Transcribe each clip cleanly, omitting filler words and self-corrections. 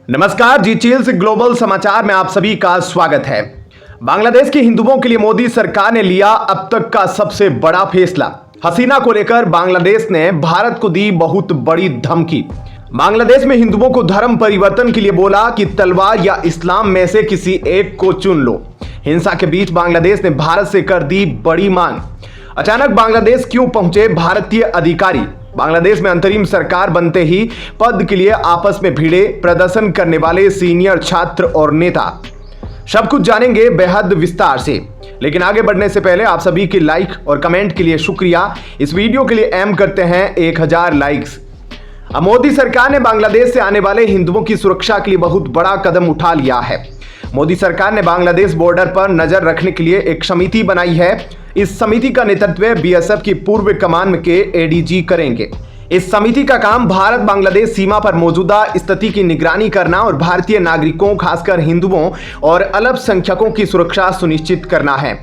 नमस्कार, जी चील्स ग्लोबल समाचार में आप सभी का स्वागत है। बांग्लादेश के हिंदुओं के लिए मोदी सरकार ने लिया अब तक का सबसे बड़ा फैसला। हसीना को लेकर बांग्लादेश ने भारत को दी बहुत बड़ी धमकी। बांग्लादेश में हिंदुओं को धर्म परिवर्तन के लिए बोला कि तलवार या इस्लाम में से किसी एक को चुन लो। हिंसा के बीच बांग्लादेश ने भारत से कर दी बड़ी मांग। अचानक बांग्लादेश क्यों पहुंचे भारतीय अधिकारी? बांग्लादेश में अंतरिम सरकार बनते ही पद के लिए आपस में भिड़े प्रदर्शन करने वाले सीनियर छात्र और नेता। सब कुछ जानेंगे बेहद विस्तार से, लेकिन आगे बढ़ने से पहले आप सभी के लाइक और कमेंट के लिए शुक्रिया। इस वीडियो के लिए एम करते हैं 1000 लाइक्स। अब मोदी सरकार ने बांग्लादेश से आने वाले हिंदुओं की सुरक्षा के लिए बहुत बड़ा कदम उठा लिया है। मोदी सरकार ने बांग्लादेश बॉर्डर पर नजर रखने के लिए एक समिति बनाई है। इस समिति का नेतृत्व बीएसएफ की पूर्व कमान के एडीजी करेंगे। इस समिति का काम भारत बांग्लादेश सीमा पर मौजूदा स्थिति की निगरानी करना और भारतीय नागरिकों, खासकर हिंदुओं और अल्पसंख्यकों की सुरक्षा सुनिश्चित करना है।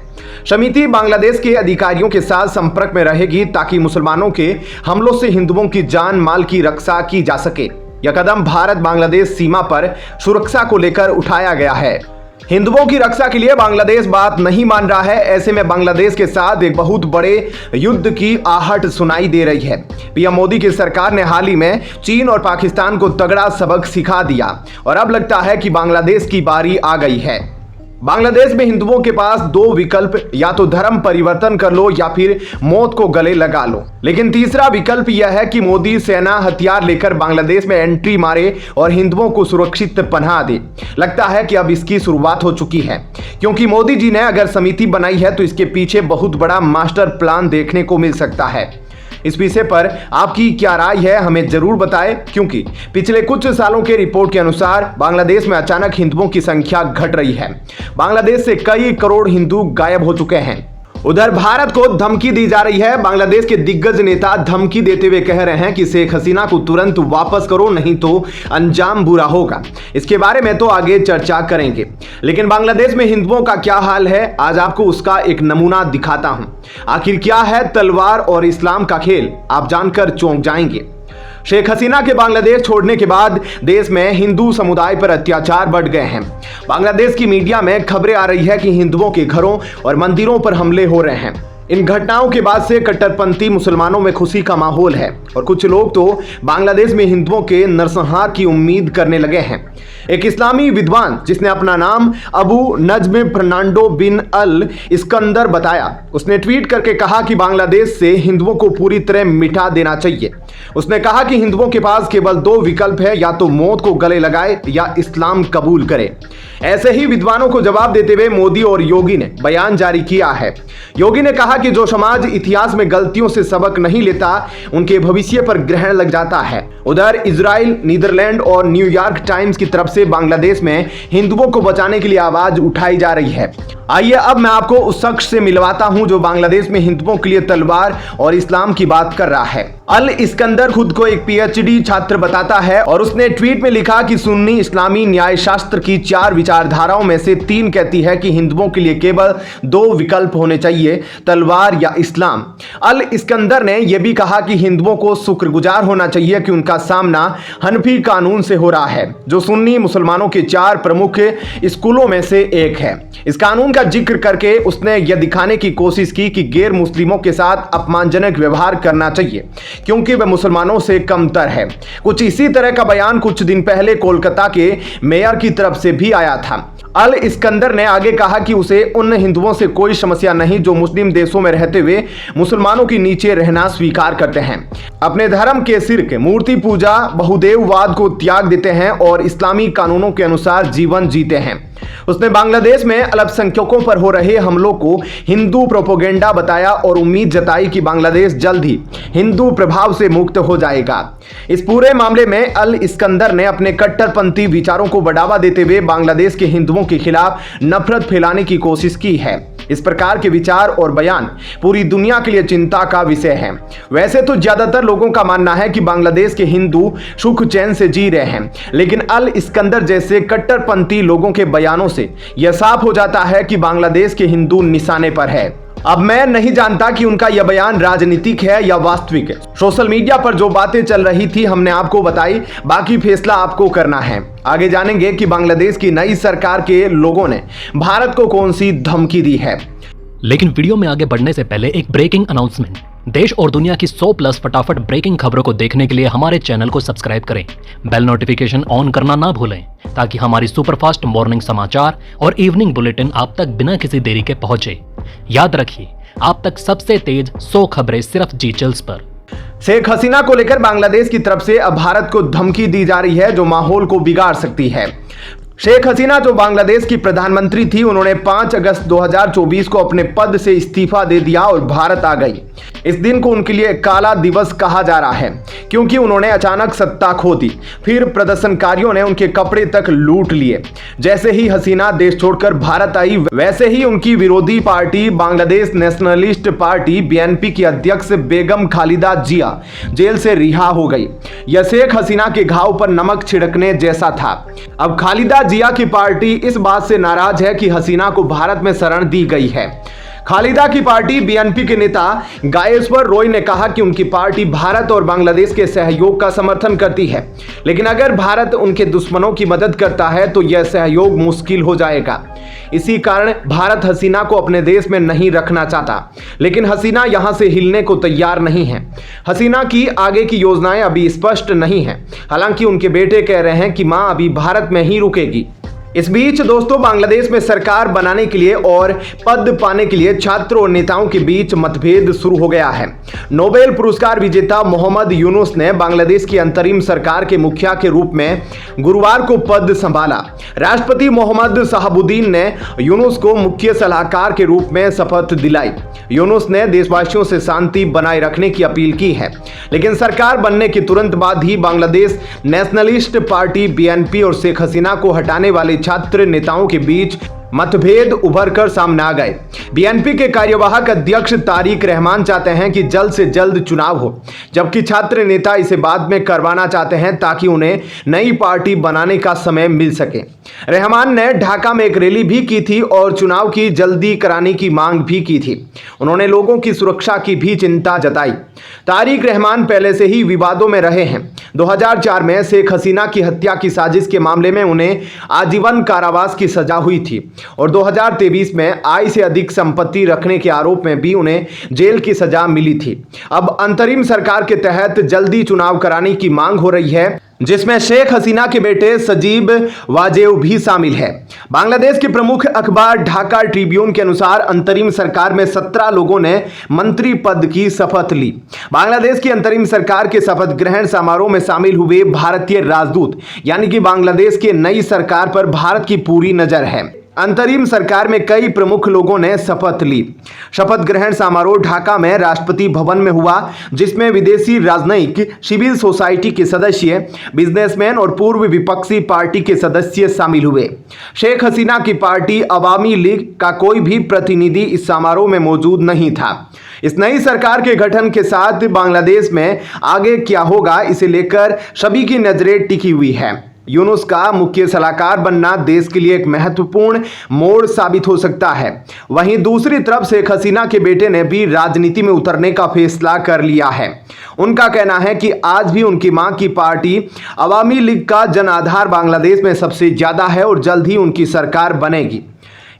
समिति बांग्लादेश के अधिकारियों के साथ संपर्क में रहेगी ताकि मुसलमानों के हमलों से हिंदुओं की जान माल की रक्षा की जा सके। यह कदम भारत बांग्लादेश सीमा पर सुरक्षा को लेकर उठाया गया है। हिंदुओं की रक्षा के लिए बांग्लादेश बात नहीं मान रहा है। ऐसे में बांग्लादेश के साथ एक बहुत बड़े युद्ध की आहट सुनाई दे रही है। पीएम मोदी की सरकार ने हाल ही में चीन और पाकिस्तान को तगड़ा सबक सिखा दिया और अब लगता है कि बांग्लादेश की बारी आ गई है। बांग्लादेश में हिंदुओं के पास दो विकल्प, या तो धर्म परिवर्तन कर लो या फिर मौत को गले लगा लो। लेकिन तीसरा विकल्प यह है कि मोदी सेना हथियार लेकर बांग्लादेश में एंट्री मारे और हिंदुओं को सुरक्षित पनाह दे। लगता है कि अब इसकी शुरुआत हो चुकी है, क्योंकि मोदी जी ने अगर समिति बनाई है तो इसके पीछे बहुत बड़ा मास्टर प्लान देखने को मिल सकता है। इस विषय पर आपकी क्या राय है हमें जरूर बताएं, क्योंकि पिछले कुछ सालों के रिपोर्ट के अनुसार बांग्लादेश में अचानक हिंदुओं की संख्या घट रही है। बांग्लादेश से कई करोड़ हिंदू गायब हो चुके हैं। उधर भारत को धमकी दी जा रही है। बांग्लादेश के दिग्गज नेता धमकी देते हुए कह रहे हैं कि शेख हसीना को तुरंत वापस करो, नहीं तो अंजाम बुरा होगा। इसके बारे में तो आगे चर्चा करेंगे, लेकिन बांग्लादेश में हिंदुओं का क्या हाल है, आज आपको उसका एक नमूना दिखाता हूं। आखिर क्या है तलवार और इस्लाम का खेल, आप जानकर चौंक जाएंगे। शेख हसीना के बांग्लादेश छोड़ने के बाद देश में हिंदू समुदाय पर अत्याचार बढ़ गए हैं। बांग्लादेश की मीडिया में खबरें आ रही है कि हिंदुओं के घरों और मंदिरों पर हमले हो रहे हैं। इन घटनाओं के बाद से कट्टरपंथी मुसलमानों में खुशी का माहौल है और कुछ लोग तो बांग्लादेश में हिंदुओं के नरसंहार की उम्मीद करने लगे हैं। एक इस्लामी विद्वान जिसने अपना नाम अबू नज्म फर्नांडो बिन अल इस्कंदर बताया, उसने ट्वीट करके कहा कि बांग्लादेश से हिंदुओं को पूरी तरह मिटा देना चाहिए। उसने कहा कि हिंदुओं के पास केवल दो विकल्प है, या तो मौत को गले लगाए या इस्लाम कबूल करे। ऐसे ही विद्वानों को जवाब देते हुए मोदी और योगी ने बयान जारी किया है। योगी ने कहा कि जो समाज इतिहास में गलतियों से सबक नहीं लेता, उनके भविष्य पर ग्रहण लग जाता है। उधर इजराइल, नीदरलैंड और न्यूयॉर्क टाइम्स की तरफ से बांग्लादेश में हिंदुओं को बचाने के लिए आवाज उठाई जा रही है। आइए अब मैं आपको उस शख्स से मिलवाता हूं जो बांग्लादेश में हिंदुओं के लिए तलवार और इस्लाम की बात कर रहा है। अल इस्कंदर खुद को एक पीएचडी छात्र बताता है और उसने ट्वीट में लिखा कि सुन्नी इस्लामी न्याय शास्त्र की 4 विचारधाराओं में से 3 कहती है कि हिंदुओं के लिए केवल 2 विकल्प होने चाहिए, तलवार या इस्लाम। अल इस्कंदर ने यह भी कहा कि हिंदुओं को शुक्रगुजार होना चाहिए कि उनका सामना हनफी कानून से हो रहा है, जो सुन्नी मुसलमानों के 4 प्रमुख स्कूलों में से एक है। इस कानून का जिक्र करके उसने यह दिखाने की कोशिश की कि गैर मुस्लिमों के साथ अपमानजनक व्यवहार करना चाहिए, क्योंकि वह मुसलमानों से कमतर है। कुछ इसी तरह का बयान कुछ दिन पहले कोलकाता के मेयर की तरफ से भी आया था। अल इस्कंदर ने आगे कहा कि उसे उन हिंदुओं से कोई समस्या नहीं जो मुस्लिम देशों में रहते हुए मुसलमानों के नीचे रहना स्वीकार करते हैं, अपने धर्म के शिर्क, मूर्ति पूजा, बहुदेववाद को त्याग देते हैं और इस्लामी कानूनों के अनुसार जीवन जीते हैं। उसने बांग्लादेश में अल्पसंख्यकों पर हो रहे हमलों को हिंदू प्रोपेगेंडा बताया और उम्मीद जताई कि बांग्लादेश जल्द ही हिंदू प्रभाव से मुक्त हो जाएगा। इस पूरे मामले में अल इस्कंदर ने अपने कट्टरपंथी विचारों को बढ़ावा देते हुए बांग्लादेश के हिंदुओं के खिलाफ नफरत फैलाने की कोशिश की है। इस प्रकार के विचार और बयान पूरी दुनिया के लिए चिंता का विषय है। वैसे तो ज्यादातर लोगों का मानना है कि बांग्लादेश के हिंदू सुख चैन से जी रहे हैं, लेकिन अल इस्कंदर जैसे कट्टरपंथी लोगों के बयानों से यह साफ हो जाता है कि बांग्लादेश के हिंदू निशाने पर है। अब मैं नहीं जानता कि उनका यह बयान राजनीतिक है या वास्तविक है। सोशल मीडिया पर जो बातें चल रही थी हमने आपको बताई, बाकी फैसला आपको करना है। आगे जानेंगे कि बांग्लादेश की नई सरकार के लोगों ने भारत को कौन सी धमकी दी है। लेकिन वीडियो में आगे बढ़ने से पहले एक ब्रेकिंग अनाउंसमेंट। देश और दुनिया की 100+ फटाफट ब्रेकिंग खबरों को देखने के लिए हमारे चैनल को सब्सक्राइब करें, बेल नोटिफिकेशन ऑन करना ना भूलें, ताकि हमारी सुपरफास्ट मॉर्निंग समाचार और इवनिंग बुलेटिन आप तक बिना किसी देरी के पहुंचे। याद रखिए, आप तक सबसे तेज 100 खबरें सिर्फ जी चैनल्स पर। शेख हसीना को लेकर बांग्लादेश की तरफ से अब भारत को धमकी दी जा रही है, जो माहौल को बिगाड़ सकती है। शेख हसीना जो बांग्लादेश की प्रधानमंत्री थी, उन्होंने 5 अगस्त 2024 को अपने पद से इस्तीफा दे दिया और भारत आ गई। इस दिन को उनके लिए काला दिवस कहा जा रहा है, क्योंकि उन्होंने अचानक सत्ता खो दी। फिर प्रदर्शनकारियों ने उनके कपड़े तक लूट लिए। जैसे ही हसीना देश छोड़कर भारत आई, वैसे ही उनकी विरोधी party Bangladesh nationalist party BNP की अध्यक्ष बेगम खालिदा जिया जेल से रिहा हो गई। यह शेख हसीना के घाव पर नमक छिड़कने जैसा था। अब खालिदा जिया की पार्टी इस बात से नाराज है कि हसीना को भारत में शरण दी गई है। खालिदा की पार्टी BNP के नेता गायेश्वर रॉय ने कहा कि उनकी पार्टी भारत और बांग्लादेश के सहयोग का समर्थन करती है, लेकिन अगर भारत उनके दुश्मनों की मदद करता है तो यह सहयोग मुश्किल हो जाएगा। इसी कारण भारत हसीना को अपने देश में नहीं रखना चाहता, लेकिन हसीना यहां से हिलने को तैयार नहीं है। हसीना की आगे की योजनाएं अभी स्पष्ट नहीं है। हालांकि उनके बेटे कह रहे हैं कि मां अभी भारत में ही रुकेगी। इस बीच दोस्तों, बांग्लादेश में सरकार बनाने के लिए और पद पाने के लिए छात्रों और नेताओं के बीच मतभेद शुरू हो गया है। नोबेल पुरस्कार विजेता मोहम्मद यूनुस ने बांग्लादेश की अंतरिम सरकार के मुखिया के रूप में गुरुवार को पद संभाला। राष्ट्रपति मोहम्मद शहाबुद्दीन ने यूनुस को मुख्य सलाहकार के रूप में शपथ दिलाई। यूनुस ने देशवासियों से शांति बनाए रखने की अपील की है, लेकिन सरकार बनने के तुरंत बाद ही बांग्लादेश नेशनलिस्ट पार्टी BNP और शेख हसीना को हटाने वाले छात्र नेताओं के बीच मतभेद उभर कर सामने आ गए। BNP के कार्यवाहक अध्यक्ष तारिक रहमान चाहते हैं कि जल्द से जल्द चुनाव हो, जबकि छात्र नेता इसे बाद में करवाना चाहते हैं ताकि उन्हें नई पार्टी बनाने का समय मिल सके। रहमान ने ढाका में एक रैली भी की थी और चुनाव की जल्दी कराने की मांग भी की थी। उन्होंने लोगों की सुरक्षा की भी चिंता जताई। तारिक रहमान पहले से ही विवादों में रहे हैं। 2004 में शेख हसीना की हत्या की साजिश के मामले में उन्हें आजीवन कारावास की सजा हुई थी और 2023 में आय से अधिक संपत्ति रखने के आरोप में भी उन्हें जेल की सजा मिली थी। अब अंतरिम सरकार के तहत जल्दी चुनाव कराने की मांग हो रही है, जिसमें शेख हसीना के बेटे सजीब वाजेव भी शामिल है। बांग्लादेश के प्रमुख अखबार ढाका ट्रिब्यून के अनुसार अंतरिम सरकार में 17 लोगों ने मंत्री पद की शपथ ली। बांग्लादेश की अंतरिम सरकार के शपथ ग्रहण समारोह में शामिल हुए भारतीय राजदूत, यानी कि बांग्लादेश की नई सरकार पर भारत की पूरी नजर है। अंतरिम सरकार में कई प्रमुख लोगों ने शपथ ली। शपथ ग्रहण समारोह ढाका में राष्ट्रपति भवन में हुआ, जिसमें विदेशी राजनयिक, सिविल सोसाइटी के सदस्य, बिजनेसमैन और पूर्व विपक्षी पार्टी के सदस्य शामिल हुए। शेख हसीना की पार्टी अवामी लीग का कोई भी प्रतिनिधि इस समारोह में मौजूद नहीं था। इस नई सरकार के गठन के साथ बांग्लादेश में आगे क्या होगा, इसे लेकर सभी की नजरें टिकी हुई है। यूनुस का मुख्य सलाहकार बनना देश के लिए एक महत्वपूर्ण मोड़ साबित हो सकता है। वहीं दूसरी तरफ शेख हसीना के बेटे ने भी राजनीति में उतरने का फैसला कर लिया है। उनका कहना है कि आज भी उनकी मां की पार्टी अवामी लीग का जन आधार बांग्लादेश में सबसे ज्यादा है और जल्द ही उनकी सरकार बनेगी।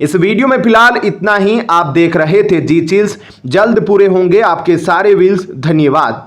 इस वीडियो में फिलहाल इतना ही। आप देख रहे थे जी चिल्स। जल्द पूरे होंगे आपके सारे व्यूज। धन्यवाद।